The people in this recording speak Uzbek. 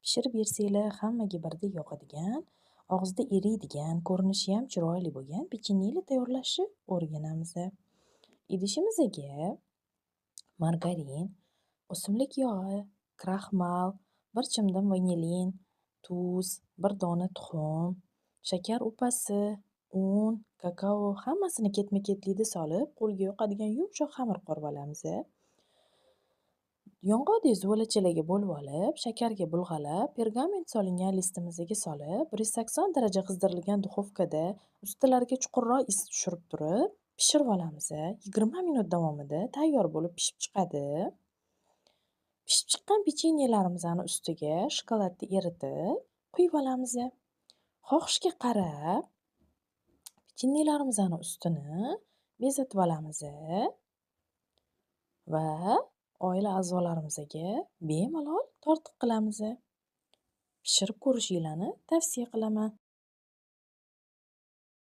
Pishirib yersanglar hammaga birdek yoqadigan, og'izda eriydigan, ko'rinishi ham chiroyli bo'lgan pechenyelar tayyorlashni o'rganamiz. Idishimizga margarin, o'simlik yog'i, kraxmal, bir chimdim vanilin, tuz, bir dona tuxum, shakar upasi, un, kakao hammasini ketma-ketlikda solib, qo'lga yoqadigan yumshoq xamir qorib olamiz. Yong'oqdek zuvlachalarga bo'lib olib, shakarga bulg'alab, pergament solingan listimizga solib, 180 daraja qizdirilgan duxovkada ustilariga chuqurroq is tushirib turib, pishirib olamiz. 20 minut davomida tayyor bo'lib pishib chiqadi. Pishib chiqqan pechenyelarimizni ustiga shokoladni eritib, quyib olamiz. Xohishga qarab, pechenyelarimizni ustini bezatib olamiz va oila a'zolarimizga bemalol tortiq qilamiz. Pishirib ko'rishinglarni tavsiya qilaman.